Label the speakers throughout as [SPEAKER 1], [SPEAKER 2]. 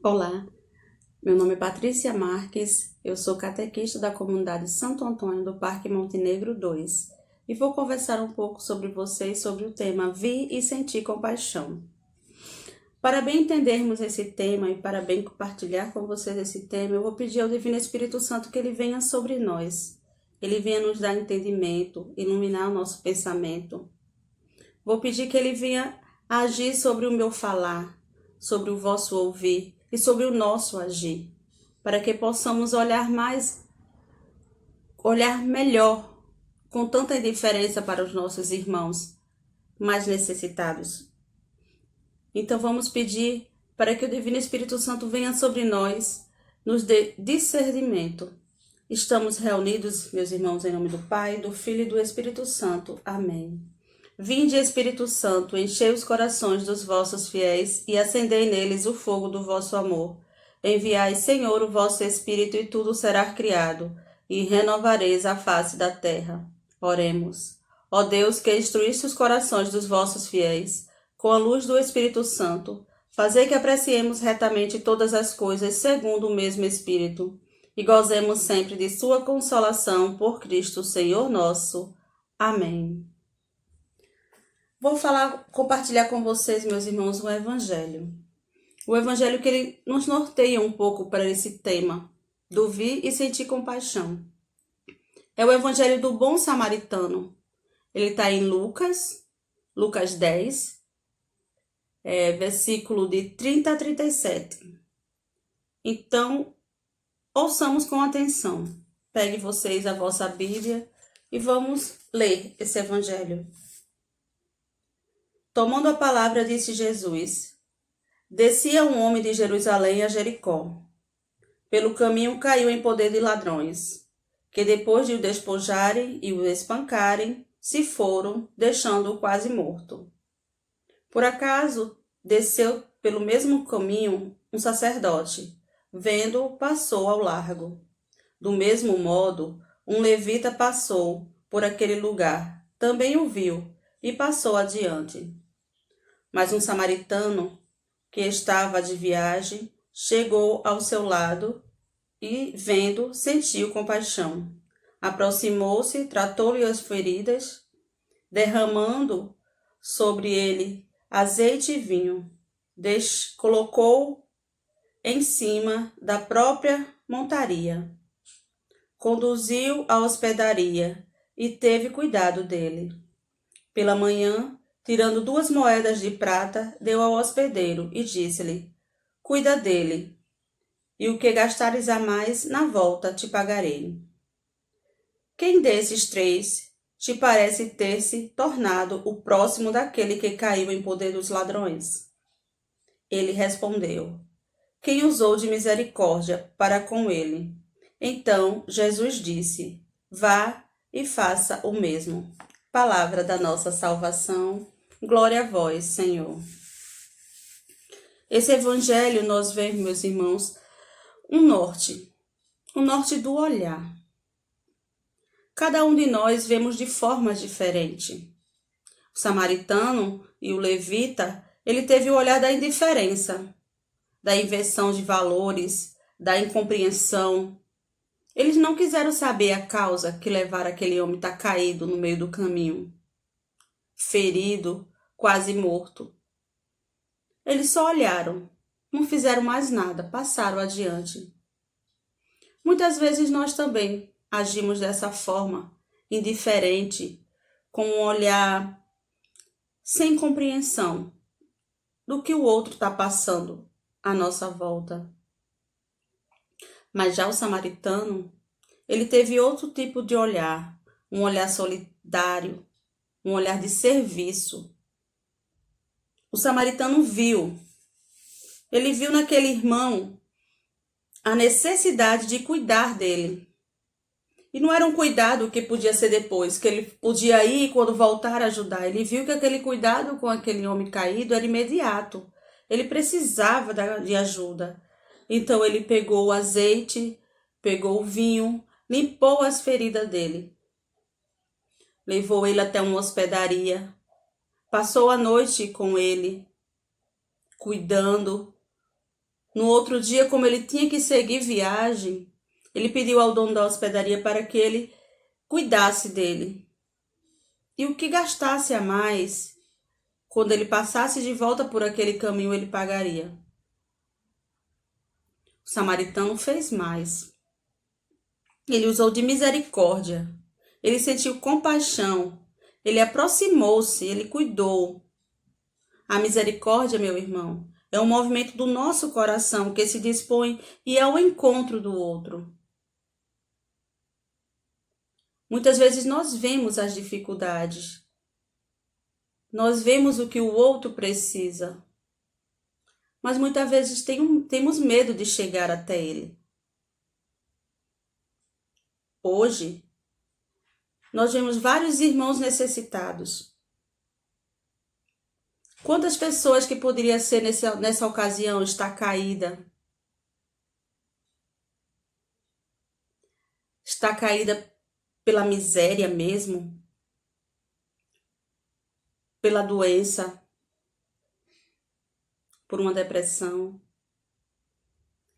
[SPEAKER 1] Olá, meu nome é Patrícia Marques, eu sou catequista da comunidade Santo Antônio do Parque Montenegro 2 e vou conversar um pouco sobre vocês sobre o tema Vi e Senti Compaixão. Para bem entendermos esse tema e para bem compartilhar com vocês esse tema, eu vou pedir ao Divino Espírito Santo que ele venha sobre nós, ele venha nos dar entendimento, iluminar o nosso pensamento. Vou pedir que ele venha agir sobre o meu falar, sobre o vosso ouvir e sobre o nosso agir, para que possamos olhar melhor, com tanta indiferença para os nossos irmãos mais necessitados. Então vamos pedir para que o Divino Espírito Santo venha sobre nós, nos dê discernimento. Estamos reunidos, meus irmãos, em nome do Pai, do Filho e do Espírito Santo. Amém. Vinde, Espírito Santo, enchei os corações dos vossos fiéis e acendei neles o fogo do vosso amor. Enviai, Senhor, o vosso Espírito e tudo será criado, e renovareis a face da terra. Oremos. Ó Deus, que instruíste os corações dos vossos fiéis, com a luz do Espírito Santo, fazei que apreciemos retamente todas as coisas segundo o mesmo Espírito, e gozemos sempre de sua consolação por Cristo, Senhor nosso. Amém. Vou compartilhar com vocês, meus irmãos, um evangelho. O evangelho que ele nos norteia um pouco para esse tema, do vir e sentir compaixão. É o evangelho do bom samaritano. Ele está em Lucas 10, versículo de 30 a 37. Então, ouçamos com atenção. Pegue vocês a vossa Bíblia e vamos ler esse evangelho. Tomando a palavra, disse Jesus: Descia um homem de Jerusalém a Jericó. Pelo caminho caiu em poder de ladrões, que depois de o despojarem e o espancarem, se foram, deixando-o quase morto. Por acaso, desceu pelo mesmo caminho um sacerdote. Vendo-o, passou ao largo. Do mesmo modo, um levita passou por aquele lugar, também o viu e passou adiante. Mas um samaritano, que estava de viagem, chegou ao seu lado e, vendo, sentiu compaixão. Aproximou-se, tratou-lhe as feridas, derramando sobre ele azeite e vinho. Colocou em cima da própria montaria. Conduziu à hospedaria e teve cuidado dele. Pela manhã, tirando 2 moedas de prata, deu ao hospedeiro e disse-lhe: Cuida dele, e o que gastares a mais, na volta te pagarei. Quem desses 3 te parece ter se tornado o próximo daquele que caiu em poder dos ladrões? Ele respondeu: Quem usou de misericórdia para com ele. Então Jesus disse: Vá e faça o mesmo. Palavra da nossa salvação. Glória a vós, Senhor. Esse evangelho nós vemos, meus irmãos, um norte do olhar. Cada um de nós vemos de forma diferente. O samaritano e o levita, ele teve o olhar da indiferença, da inversão de valores, da incompreensão. Eles não quiseram saber a causa que levara aquele homem a estar caído no meio do caminho, ferido, quase morto. Eles só olharam, não fizeram mais nada, passaram adiante. Muitas vezes nós também agimos dessa forma, indiferente, com um olhar sem compreensão do que o outro está passando à nossa volta. Mas já o samaritano, ele teve outro tipo de olhar, um olhar solidário, um olhar de serviço. O samaritano ele viu naquele irmão a necessidade de cuidar dele. E não era um cuidado que podia ser depois, que ele podia ir quando voltar a ajudar. Ele viu que aquele cuidado com aquele homem caído era imediato. Ele precisava de ajuda. Então ele pegou o azeite, pegou o vinho, limpou as feridas dele. Levou ele até uma hospedaria. Passou a noite com ele, cuidando, No outro dia, como ele tinha que seguir viagem, ele pediu ao dono da hospedaria para que ele cuidasse dele. E o que gastasse a mais, quando ele passasse de volta por aquele caminho, ele pagaria. O samaritano fez mais. Ele usou de misericórdia. Ele sentiu compaixão. Ele aproximou-se, ele cuidou. A misericórdia, meu irmão, é um movimento do nosso coração que se dispõe e é ao encontro do outro. Muitas vezes nós vemos as dificuldades. Nós vemos o que o outro precisa. Mas muitas vezes temos medo de chegar até ele. Hoje, nós vemos vários irmãos necessitados. Quantas pessoas que poderia ser nessa ocasião está caída? Está caída pela miséria mesmo? Pela doença? Por uma depressão?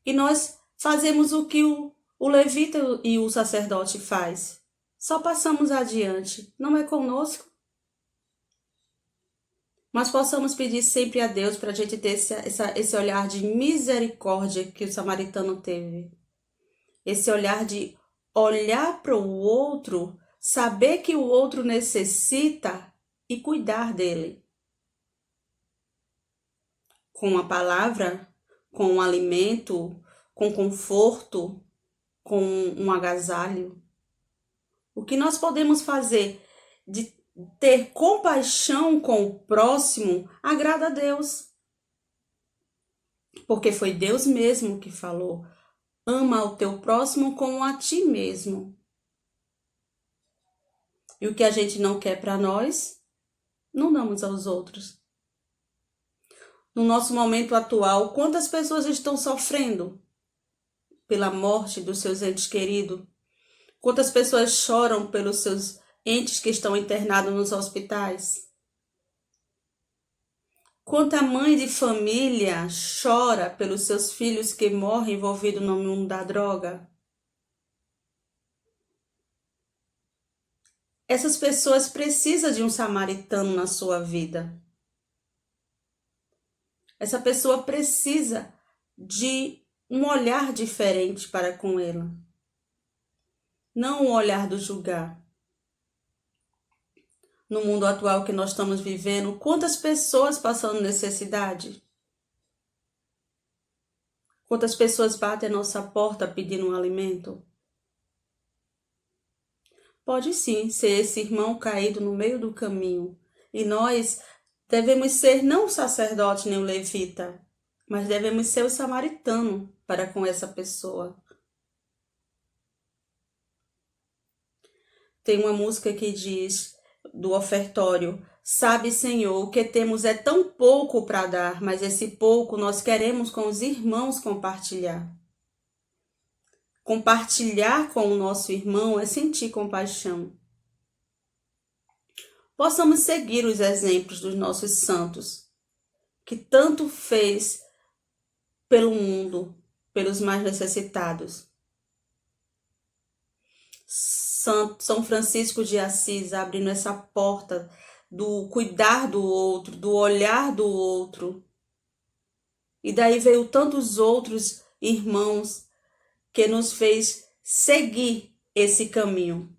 [SPEAKER 1] E nós fazemos o que o levita e o sacerdote faz. Só passamos adiante. Não é conosco. Mas possamos pedir sempre a Deus para a gente ter esse olhar de misericórdia que o samaritano teve. Esse olhar de olhar para o outro, saber que o outro necessita e cuidar dele. Com a palavra, com o alimento, com conforto, com um agasalho. O que nós podemos fazer de ter compaixão com o próximo agrada a Deus. Porque foi Deus mesmo que falou: ama o teu próximo como a ti mesmo. E o que a gente não quer para nós, não damos aos outros. No nosso momento atual, quantas pessoas estão sofrendo pela morte dos seus entes queridos? Quantas pessoas choram pelos seus entes que estão internados nos hospitais? Quanta mãe de família chora pelos seus filhos que morrem envolvidos no mundo da droga? Essas pessoas precisam de um samaritano na sua vida. Essa pessoa precisa de um olhar diferente para com ela. Não o olhar do julgar. No mundo atual que nós estamos vivendo, quantas pessoas passando necessidade? Quantas pessoas batem a nossa porta pedindo um alimento? Pode sim ser esse irmão caído no meio do caminho. E nós devemos ser não o sacerdote nem o levita, mas devemos ser o samaritano para com essa pessoa. Tem uma música que diz, do ofertório: sabe, Senhor, o que temos é tão pouco para dar, mas esse pouco nós queremos com os irmãos compartilhar. Compartilhar com o nosso irmão é sentir compaixão. Possamos seguir os exemplos dos nossos santos, que tanto fez pelo mundo, pelos mais necessitados. São Francisco de Assis abrindo essa porta do cuidar do outro, do olhar do outro. E daí veio tantos outros irmãos que nos fez seguir esse caminho.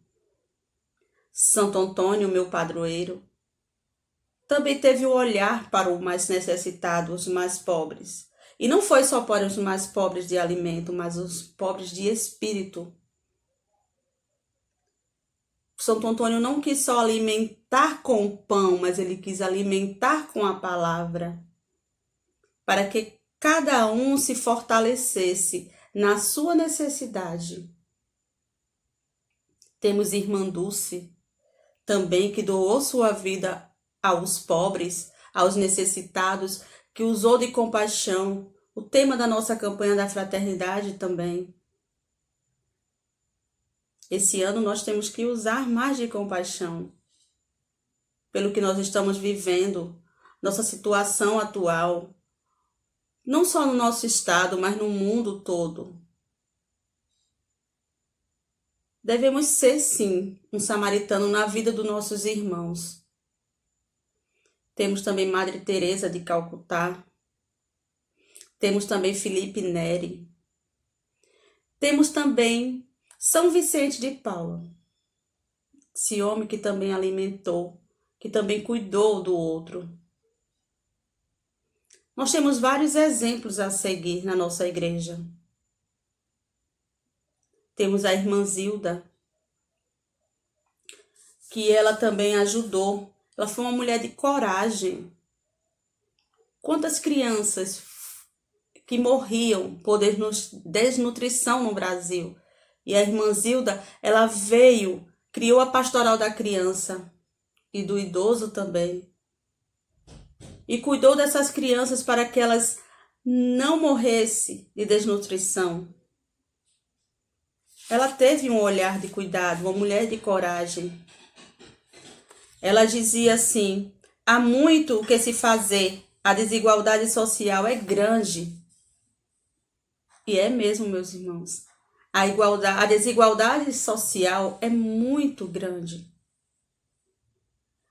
[SPEAKER 1] Santo Antônio, meu padroeiro, também teve o olhar para o mais necessitado, os mais pobres. E não foi só para os mais pobres de alimento, mas os pobres de espírito. Santo Antônio não quis só alimentar com o pão, mas ele quis alimentar com a palavra, para que cada um se fortalecesse na sua necessidade. Temos irmã Dulce, também, que doou sua vida aos pobres, aos necessitados, que usou de compaixão. O tema da nossa campanha da fraternidade também. Esse ano nós temos que usar mais de compaixão pelo que nós estamos vivendo, nossa situação atual. não só no nosso estado, mas no mundo todo. Devemos ser, sim, um samaritano na vida dos nossos irmãos. Temos também Madre Teresa de Calcutá. Temos também Felipe Neri. Temos também São Vicente de Paula. Esse homem que também alimentou, que também cuidou do outro. Nós temos vários exemplos a seguir na nossa igreja. Temos a irmã Zilda, que ela também ajudou. Ela foi uma mulher de coragem. Quantas crianças que morriam por desnutrição no Brasil. E a irmã Zilda, ela veio, criou a pastoral da criança e do idoso também. E cuidou dessas crianças para que elas não morressem de desnutrição. Ela teve um olhar de cuidado, uma mulher de coragem. Ela dizia assim: há muito o que se fazer, a desigualdade social é grande. E é mesmo, meus irmãos. A desigualdade social é muito grande.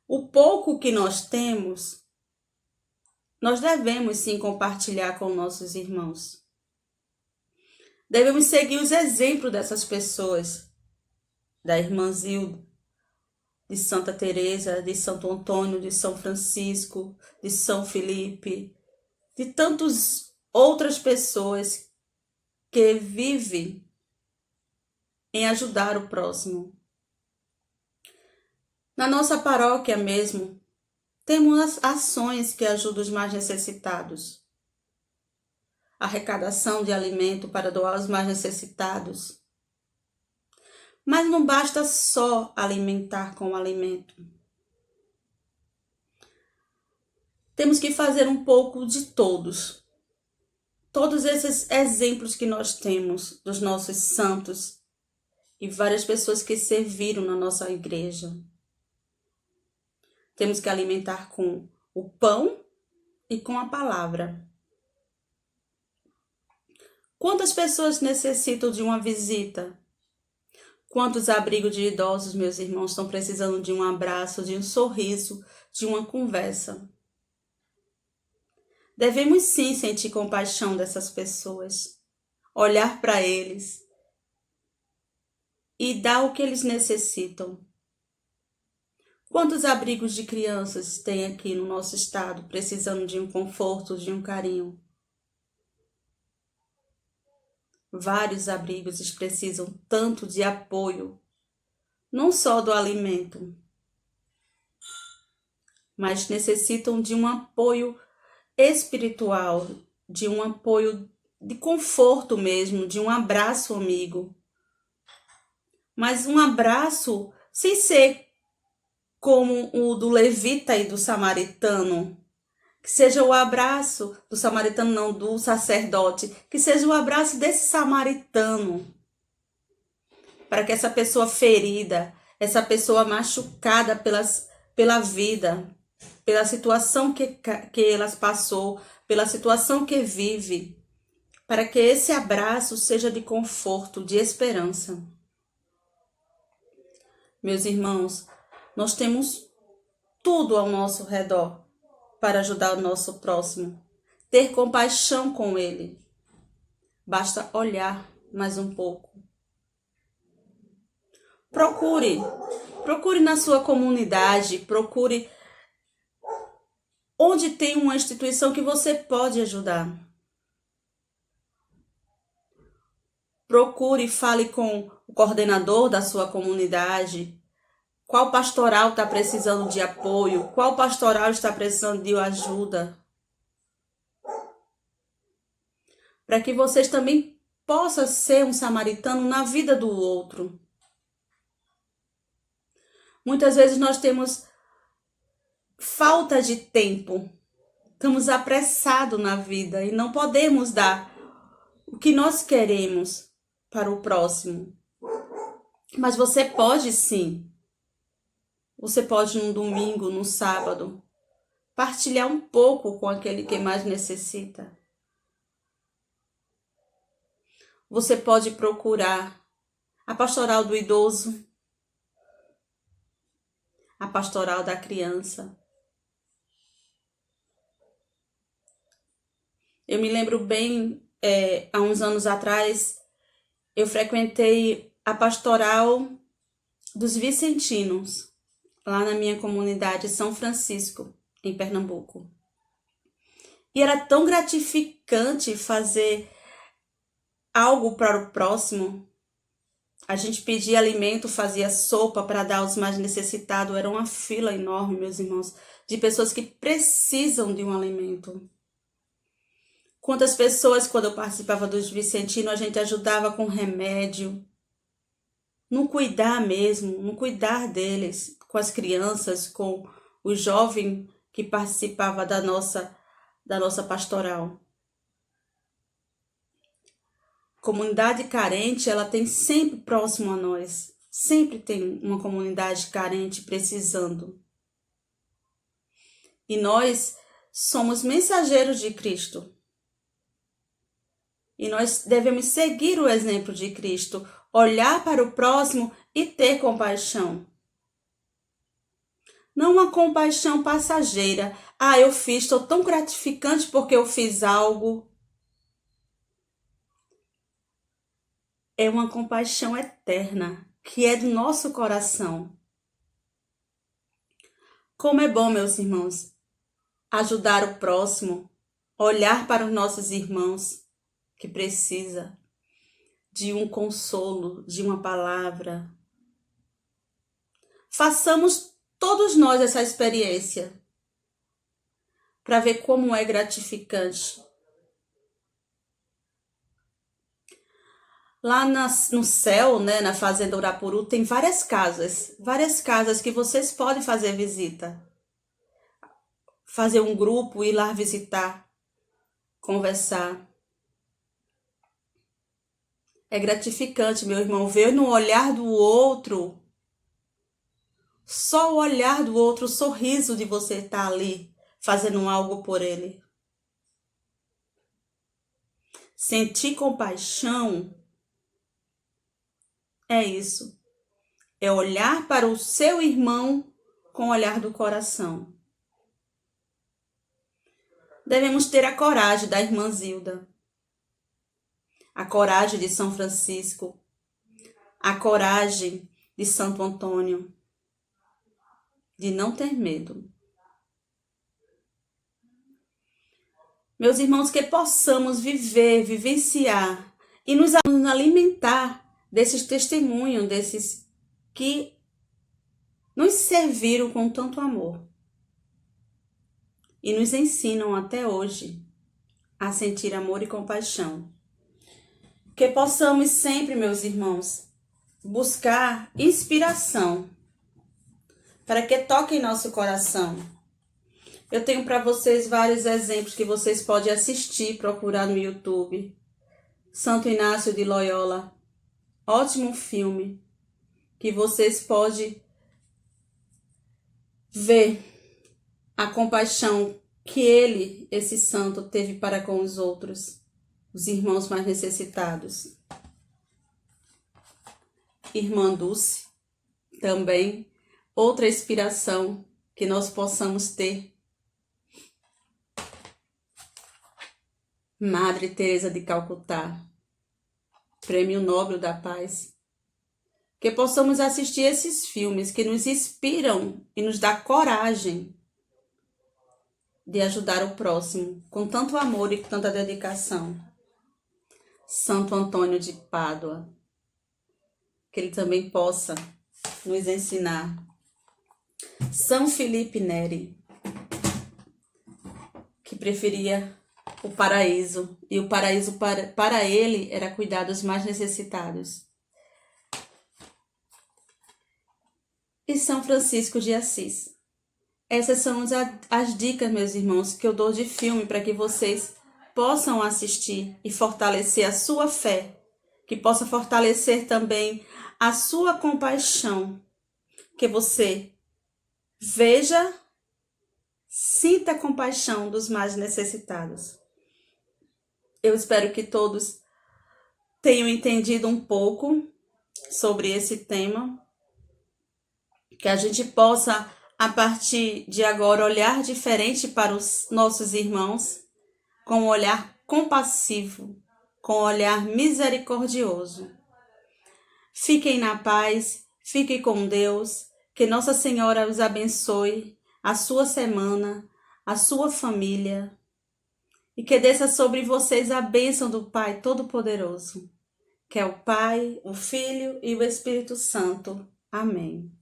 [SPEAKER 1] O pouco que nós temos, nós devemos sim compartilhar com nossos irmãos. Devemos seguir os exemplos dessas pessoas, da irmã Zilda, de Santa Teresa, de Santo Antônio, de São Francisco, de São Felipe, de tantas outras pessoas que vivem em ajudar o próximo. Na nossa paróquia mesmo, temos ações que ajudam os mais necessitados. Arrecadação de alimento para doar aos mais necessitados. Mas não basta só alimentar com o alimento. Temos que fazer um pouco de todos. Todos esses exemplos que nós temos dos nossos santos e várias pessoas que serviram na nossa igreja. Temos que alimentar com o pão e com a palavra. Quantas pessoas necessitam de uma visita? Quantos abrigos de idosos, meus irmãos, estão precisando de um abraço, de um sorriso, de uma conversa? Devemos sim sentir compaixão dessas pessoas, olhar para eles e dar o que eles necessitam. Quantos abrigos de crianças tem aqui no nosso estado precisando de um conforto, de um carinho? Vários abrigos precisam tanto de apoio, não só do alimento, mas necessitam de um apoio espiritual, de um apoio de conforto mesmo, de um abraço amigo. Mas um abraço sem ser como o do levita e do samaritano, que seja o abraço do samaritano, não do sacerdote, que seja o abraço desse samaritano, para que essa pessoa ferida, essa pessoa machucada pela vida, pela situação que elas passou, pela situação que vive, para que esse abraço seja de conforto, de esperança. Meus irmãos, nós temos tudo ao nosso redor para ajudar o nosso próximo, ter compaixão com ele. Basta olhar mais um pouco. Procure na sua comunidade, procure onde tem uma instituição que você pode ajudar. Procure e fale com o coordenador da sua comunidade. Qual pastoral está precisando de apoio? Qual pastoral está precisando de ajuda? Para que vocês também possam ser um samaritano na vida do outro. Muitas vezes nós temos falta de tempo. Estamos apressados na vida e não podemos dar o que nós queremos para o próximo. Mas você pode sim. Você pode num domingo, num sábado, partilhar um pouco com aquele que mais necessita. você pode procurar a pastoral do idoso, a pastoral da criança. Eu me lembro bem, há uns anos atrás, eu frequentei a pastoral dos Vicentinos, lá na minha comunidade São Francisco, em Pernambuco. E era tão gratificante fazer algo para o próximo. A gente pedia alimento, fazia sopa para dar aos mais necessitados. Era uma fila enorme, meus irmãos, de pessoas que precisam de um alimento. Quantas pessoas, quando eu participava dos Vicentinos, a gente ajudava com remédio, no cuidar mesmo, no cuidar deles, com as crianças, com o jovem que participava da nossa pastoral. Comunidade carente, ela tem sempre próximo a nós. Sempre tem uma comunidade carente precisando. E nós somos mensageiros de Cristo. E nós devemos seguir o exemplo de Cristo, olhar para o próximo e ter compaixão. Não uma compaixão passageira. Eu fiz, estou tão gratificante porque eu fiz algo. É uma compaixão eterna, que é do nosso coração. Como é bom, meus irmãos, ajudar o próximo, olhar para os nossos irmãos que precisa de um consolo, de uma palavra. Façamos todos nós essa experiência para ver como é gratificante. Lá no céu, né, na Fazenda Urapuru, tem várias casas que vocês podem fazer visita. Fazer um grupo, ir lá visitar, conversar. É gratificante, meu irmão, ver no olhar do outro, só o olhar do outro, o sorriso de você estar ali, fazendo algo por ele. Sentir compaixão é isso. É olhar para o seu irmão com o olhar do coração. Devemos ter a coragem da irmã Zilda, a coragem de São Francisco, a coragem de Santo Antônio, de não ter medo. Meus irmãos, que possamos vivenciar e nos alimentar desses testemunhos, desses que nos serviram com tanto amor e nos ensinam até hoje a sentir amor e compaixão. Que possamos sempre, meus irmãos, buscar inspiração para que toque em nosso coração. Eu tenho para vocês vários exemplos que vocês podem assistir, procurar no YouTube. Santo Inácio de Loyola, ótimo filme que vocês podem ver a compaixão que ele, esse santo, teve para com os outros, os irmãos mais necessitados. Irmã Dulce, também, outra inspiração que nós possamos ter. Madre Teresa de Calcutá, Prêmio Nobel da Paz. Que possamos assistir esses filmes que nos inspiram e nos dá coragem de ajudar o próximo com tanto amor e com tanta dedicação. Santo Antônio de Pádua, que ele também possa nos ensinar. São Felipe Neri, que preferia o paraíso, e o paraíso para ele era cuidar dos mais necessitados. E São Francisco de Assis. Essas são as dicas, meus irmãos, que eu dou de filme para que vocês possam assistir e fortalecer a sua fé, que possa fortalecer também a sua compaixão, que você veja, sinta a compaixão dos mais necessitados. Eu espero que todos tenho entendido um pouco sobre esse tema, que a gente possa, a partir de agora, olhar diferente para os nossos irmãos, com um olhar compassivo, com um olhar misericordioso. Fiquem na paz, fiquem com Deus, que Nossa Senhora os abençoe, a sua semana, a sua família, e que desça sobre vocês a bênção do Pai Todo-Poderoso, que é o Pai, o Filho e o Espírito Santo. Amém.